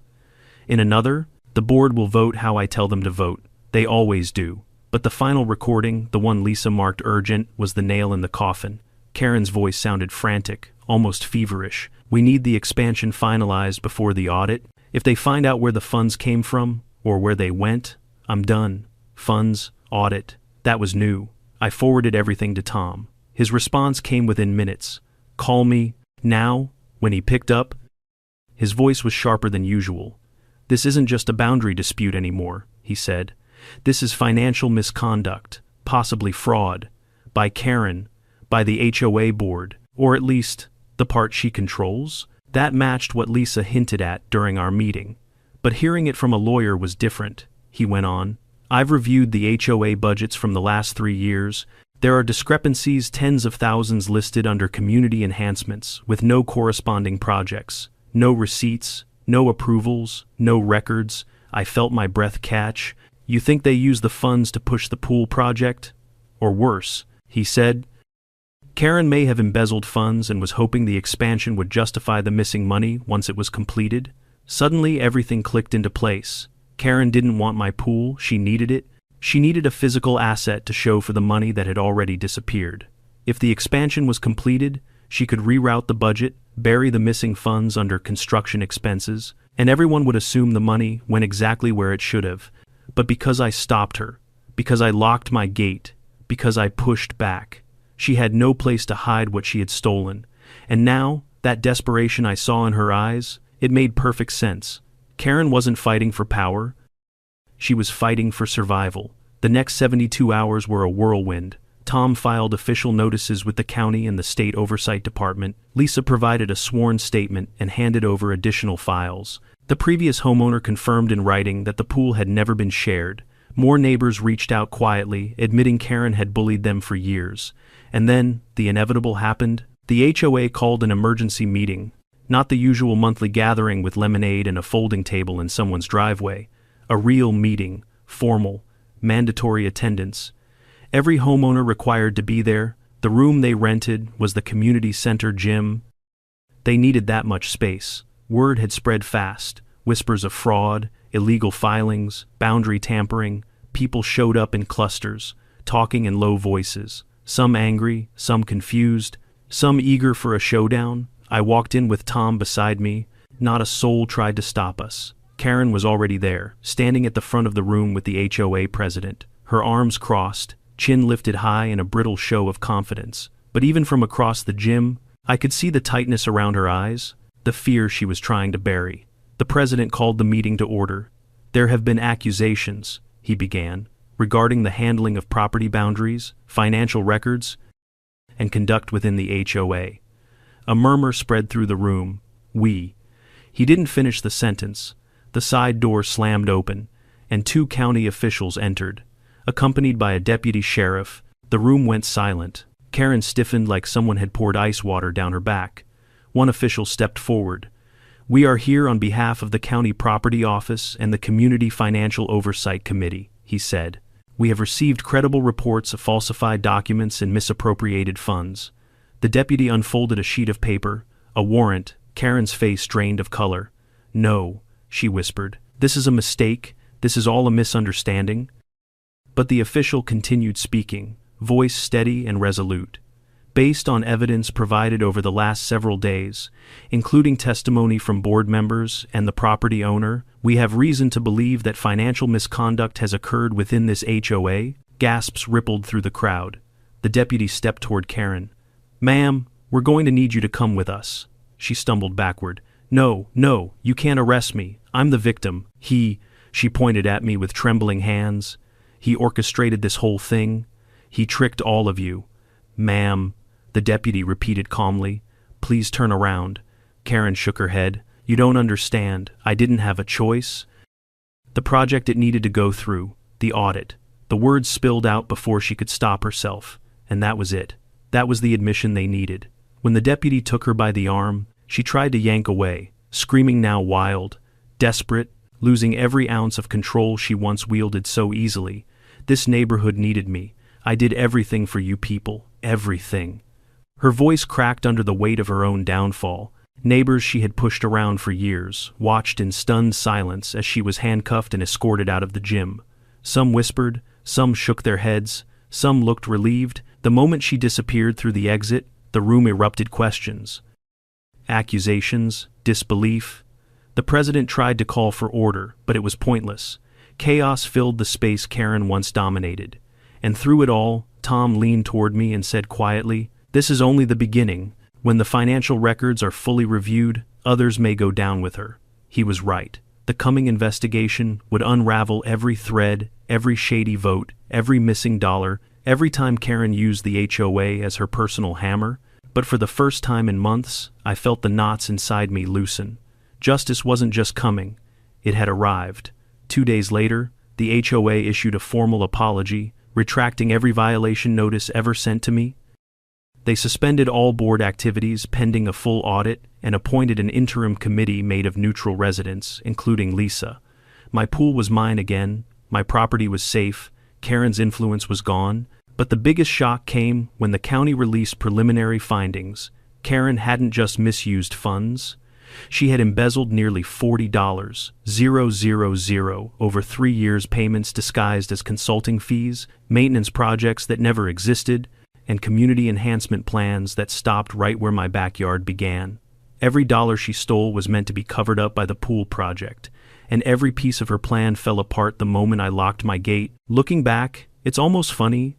In another, "The board will vote how I tell them to vote. They always do." But the final recording, the one Lisa marked urgent, was the nail in the coffin. Karen's voice sounded frantic, almost feverish. "We need the expansion finalized before the audit. If they find out where the funds came from, or where they went. I'm done. Funds, audit, that was new. I forwarded everything to Tom. His response came within minutes. Call me, now. When he picked up, his voice was sharper than usual. This isn't just a boundary dispute anymore, he said. This is financial misconduct, possibly fraud, by Karen, by the HOA board, or at least the part she controls. That matched what Lisa hinted at during our meeting. But hearing it from a lawyer was different, he went on. I've reviewed the HOA budgets from the last 3 years. There are discrepancies, tens of thousands listed under community enhancements, with no corresponding projects, no receipts, no approvals, no records. I felt my breath catch. You think they use the funds to push the pool project? Or worse, he said. Karen may have embezzled funds and was hoping the expansion would justify the missing money once it was completed. Suddenly, everything clicked into place. Karen didn't want my pool, she needed it. She needed a physical asset to show for the money that had already disappeared. If the expansion was completed, she could reroute the budget, bury the missing funds under construction expenses, and everyone would assume the money went exactly where it should have. But because I stopped her, because I locked my gate, because I pushed back, she had no place to hide what she had stolen. And now, that desperation I saw in her eyes, it made perfect sense. Karen wasn't fighting for power. She was fighting for survival. The next 72 hours were a whirlwind. Tom filed official notices with the county and the state oversight department. Lisa provided a sworn statement and handed over additional files. The previous homeowner confirmed in writing that the pool had never been shared. More neighbors reached out quietly, admitting Karen had bullied them for years. And then, the inevitable happened. The HOA called an emergency meeting. Not the usual monthly gathering with lemonade and a folding table in someone's driveway. A real meeting, formal, mandatory attendance. Every homeowner required to be there. The room they rented was the community center gym. They needed that much space. Word had spread fast. Whispers of fraud, illegal filings, boundary tampering. People showed up in clusters, talking in low voices. Some angry, some confused, some eager for a showdown. I walked in with Tom beside me. Not a soul tried to stop us. Karen was already there, standing at the front of the room with the HOA president, her arms crossed, chin lifted high in a brittle show of confidence. But even from across the gym, I could see the tightness around her eyes, the fear she was trying to bury. The president called the meeting to order. There have been accusations, he began, regarding the handling of property boundaries, financial records, and conduct within the HOA. A murmur spread through the room. He didn't finish the sentence. The side door slammed open, and 2 county officials entered. Accompanied by a deputy sheriff, the room went silent. Karen stiffened like someone had poured ice water down her back. One official stepped forward. We are here on behalf of the county property office and the community financial oversight committee, he said. We have received credible reports of falsified documents and misappropriated funds. The deputy unfolded a sheet of paper, a warrant. Karen's face drained of color. No, she whispered. This is a mistake. This is all a misunderstanding. But the official continued speaking, voice steady and resolute. Based on evidence provided over the last several days, including testimony from board members and the property owner, we have reason to believe that financial misconduct has occurred within this HOA. Gasps rippled through the crowd. The deputy stepped toward Karen. Ma'am, we're going to need you to come with us. She stumbled backward. No, you can't arrest me. I'm the victim. She pointed at me with trembling hands. He orchestrated this whole thing. He tricked all of you. Ma'am, the deputy repeated calmly. Please turn around. Karen shook her head. You don't understand. I didn't have a choice. The project it needed to go through, the audit. The words spilled out before she could stop herself, and that was it. That was the admission they needed. When the deputy took her by the arm, she tried to yank away, screaming now wild, desperate, losing every ounce of control she once wielded so easily. This neighborhood needed me. I did everything for you people, everything. Her voice cracked under the weight of her own downfall. Neighbors she had pushed around for years watched in stunned silence as she was handcuffed and escorted out of the gym. Some whispered, some shook their heads, some looked relieved. The moment she disappeared through the exit, the room erupted questions. Accusations, disbelief. The president tried to call for order, but it was pointless. Chaos filled the space Karen once dominated. And through it all, Tom leaned toward me and said quietly, "This is only the beginning. When the financial records are fully reviewed, others may go down with her." He was right. The coming investigation would unravel every thread, every shady vote, every missing dollar, every time Karen used the HOA as her personal hammer. But for the first time in months, I felt the knots inside me loosen. Justice wasn't just coming, it had arrived. 2 days later, the HOA issued a formal apology, retracting every violation notice ever sent to me. They suspended all board activities pending a full audit and appointed an interim committee made of neutral residents, including Lisa. My pool was mine again, my property was safe, Karen's influence was gone, but the biggest shock came when the county released preliminary findings. Karen hadn't just misused funds. She had embezzled nearly $40,000 over 3 years, payments disguised as consulting fees, maintenance projects that never existed, and community enhancement plans that stopped right where my backyard began. Every dollar she stole was meant to be covered up by the pool project, and every piece of her plan fell apart the moment I locked my gate. Looking back, it's almost funny.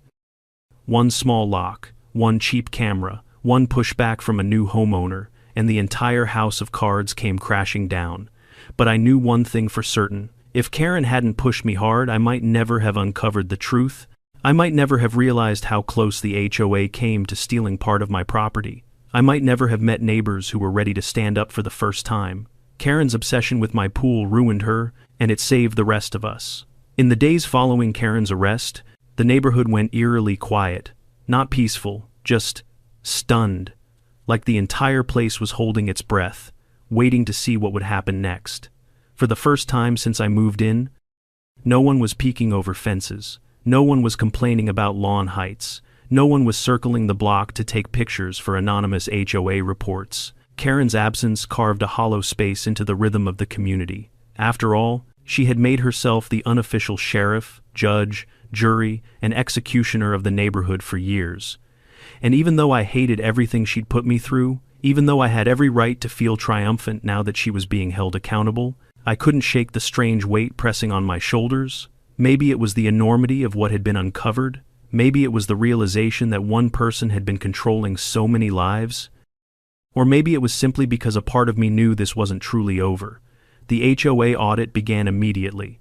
One small lock, one cheap camera, one pushback from a new homeowner, and the entire house of cards came crashing down. But I knew one thing for certain. If Karen hadn't pushed me hard, I might never have uncovered the truth. I might never have realized how close the HOA came to stealing part of my property. I might never have met neighbors who were ready to stand up for the first time. Karen's obsession with my pool ruined her, and it saved the rest of us. In the days following Karen's arrest, the neighborhood went eerily quiet. Not peaceful, just stunned. Like the entire place was holding its breath, waiting to see what would happen next. For the first time since I moved in, no one was peeking over fences. No one was complaining about lawn heights. No one was circling the block to take pictures for anonymous HOA reports. Karen's absence carved a hollow space into the rhythm of the community. After all, she had made herself the unofficial sheriff, judge, jury, and executioner of the neighborhood for years. And even though I hated everything she'd put me through, even though I had every right to feel triumphant now that she was being held accountable, I couldn't shake the strange weight pressing on my shoulders. Maybe it was the enormity of what had been uncovered. Maybe it was the realization that one person had been controlling so many lives. Or maybe it was simply because a part of me knew this wasn't truly over. The HOA audit began immediately.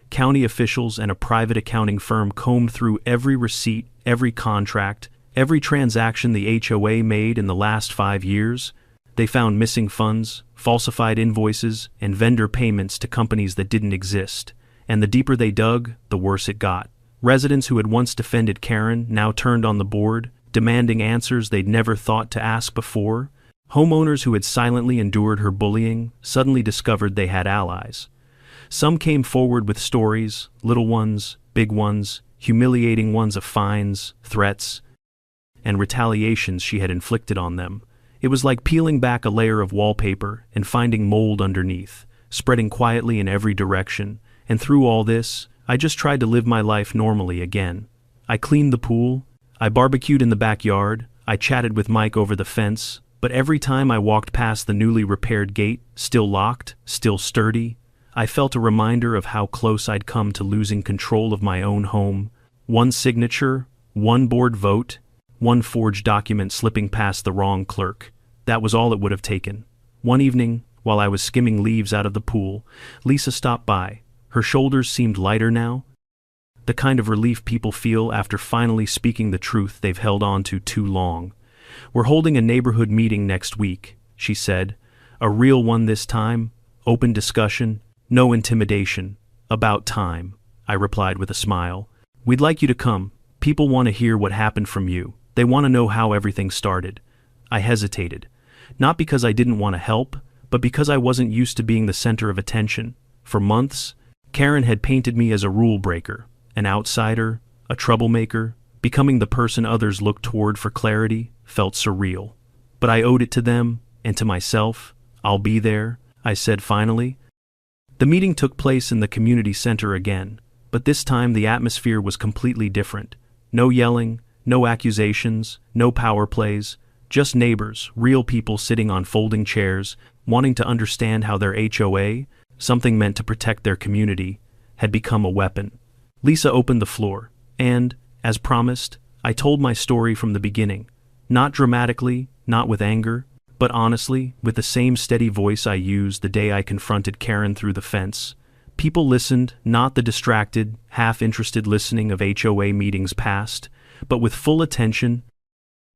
County officials and a private accounting firm combed through every receipt, every contract, every transaction the HOA made in the last 5 years. They found missing funds, falsified invoices, and vendor payments to companies that didn't exist. And the deeper they dug, the worse it got. Residents who had once defended Karen now turned on the board, demanding answers they'd never thought to ask before. Homeowners who had silently endured her bullying suddenly discovered they had allies. Some came forward with stories, little ones, big ones, humiliating ones of fines, threats, and retaliations she had inflicted on them. It was like peeling back a layer of wallpaper and finding mold underneath, spreading quietly in every direction. And through all this, I just tried to live my life normally again. I cleaned the pool, I barbecued in the backyard, I chatted with Mike over the fence, but every time I walked past the newly repaired gate, still locked, still sturdy, I felt a reminder of how close I'd come to losing control of my own home. One signature, one board vote, one forged document slipping past the wrong clerk. That was all it would have taken. One evening, while I was skimming leaves out of the pool, Lisa stopped by. Her shoulders seemed lighter now, the kind of relief people feel after finally speaking the truth they've held on to too long. "We're holding a neighborhood meeting next week," she said. "A real one this time, open discussion, no intimidation. About time," I replied with a smile. "We'd like you to come. People want to hear what happened from you. They want to know how everything started." I hesitated, not because I didn't want to help, but because I wasn't used to being the center of attention. For months, Karen had painted me as a rule breaker, an outsider, a troublemaker. Becoming the person others looked toward for clarity felt surreal. But I owed it to them, and to myself. "I'll be there," I said finally. The meeting took place in the community center again, but this time the atmosphere was completely different. No yelling, no accusations, no power plays, just neighbors, real people sitting on folding chairs, wanting to understand how their HOA, something meant to protect their community, had become a weapon. Lisa opened the floor, and, as promised, I told my story from the beginning. Not dramatically, not with anger, but honestly, with the same steady voice I used the day I confronted Karen through the fence. People listened, not the distracted, half-interested listening of HOA meetings past, but with full attention.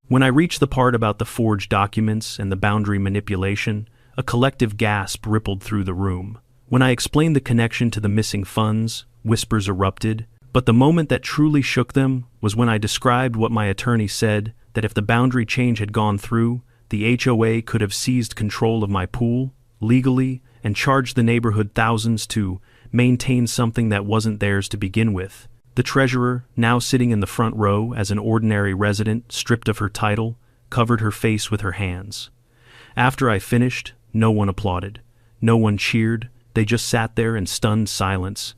When I reached the part about the forged documents and the boundary manipulation, a collective gasp rippled through the room. When I explained the connection to the missing funds, whispers erupted, but the moment that truly shook them was when I described what my attorney said, that if the boundary change had gone through, the HOA could have seized control of my pool, legally, and charged the neighborhood thousands to maintain something that wasn't theirs to begin with. The treasurer, now sitting in the front row as an ordinary resident stripped of her title, covered her face with her hands. After I finished, no one applauded. No one cheered. They just sat there in stunned silence,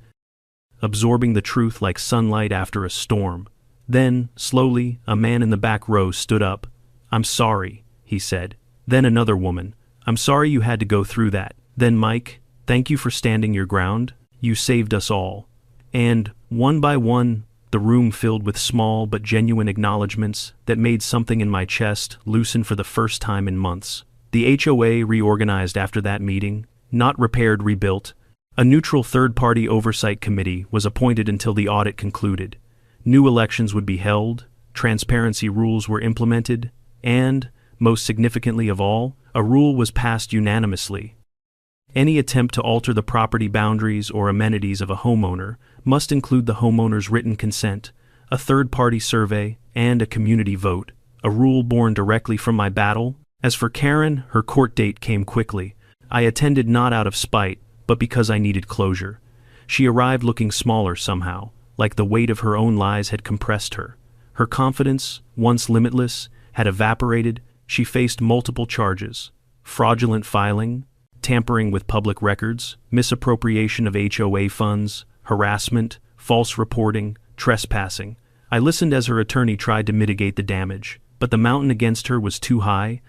absorbing the truth like sunlight after a storm. Then, slowly, a man in the back row stood up. "I'm sorry," he said. Then another woman. "I'm sorry you had to go through that." Then Mike, "Thank you for standing your ground. You saved us all." And, one by one, the room filled with small but genuine acknowledgments that made something in my chest loosen for the first time in months. The HOA reorganized after that meeting, not repaired, rebuilt. A neutral third-party oversight committee was appointed until the audit concluded. New elections would be held, transparency rules were implemented, and, most significantly of all, a rule was passed unanimously. Any attempt to alter the property boundaries or amenities of a homeowner must include the homeowner's written consent, a third-party survey, and a community vote, a rule born directly from my battle. As for Karen, her court date came quickly. I attended not out of spite, but because I needed closure. She arrived looking smaller somehow, like the weight of her own lies had compressed her. Her confidence, once limitless, had evaporated. She faced multiple charges: fraudulent filing, tampering with public records, misappropriation of HOA funds, harassment, false reporting, trespassing. I listened as her attorney tried to mitigate the damage, but the mountain against her was too high,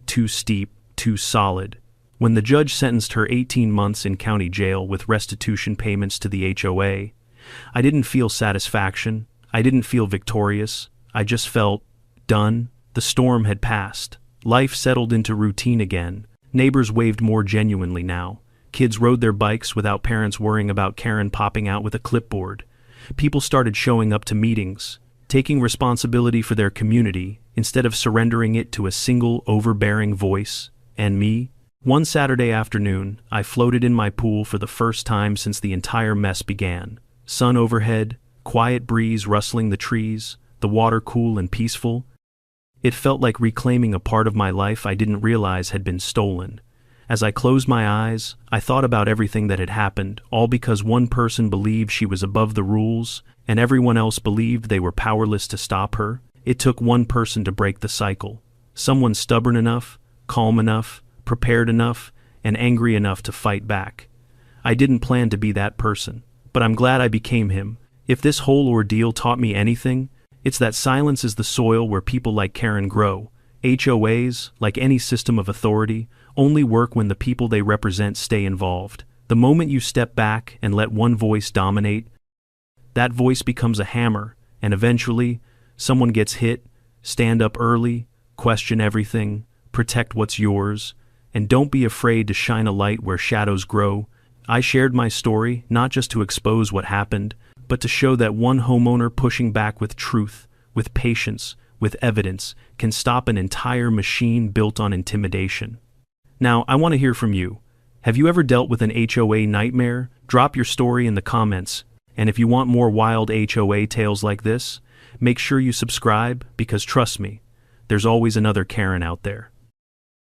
too steep, too solid. When the judge sentenced her 18 months in county jail with restitution payments to the HOA, I didn't feel satisfaction. I didn't feel victorious. I just felt done. The storm had passed. Life settled into routine again. Neighbors waved more genuinely now. Kids rode their bikes without parents worrying about Karen popping out with a clipboard. People started showing up to meetings, taking responsibility for their community instead of surrendering it to a single overbearing voice. And me? One Saturday afternoon, I floated in my pool for the first time since the entire mess began. Sun overhead, quiet breeze rustling the trees, the water cool and peaceful. It felt like reclaiming a part of my life I didn't realize had been stolen. As I closed my eyes, I thought about everything that had happened, all because one person believed she was above the rules, and everyone else believed they were powerless to stop her. It took one person to break the cycle. Someone stubborn enough, calm enough, prepared enough, and angry enough to fight back. I didn't plan to be that person, but I'm glad I became him. If this whole ordeal taught me anything, it's that silence is the soil where people like Karen grow. HOAs, like any system of authority, only work when the people they represent stay involved. The moment you step back and let one voice dominate, that voice becomes a hammer, and eventually, someone gets hit. Stand up early, question everything, protect what's yours, and don't be afraid to shine a light where shadows grow. I shared my story not just to expose what happened, but to show that one homeowner pushing back with truth, with patience, with evidence, can stop an entire machine built on intimidation. Now, I want to hear from you. Have you ever dealt with an HOA nightmare? Drop your story in the comments. And if you want more wild HOA tales like this, make sure you subscribe, because trust me, there's always another Karen out there.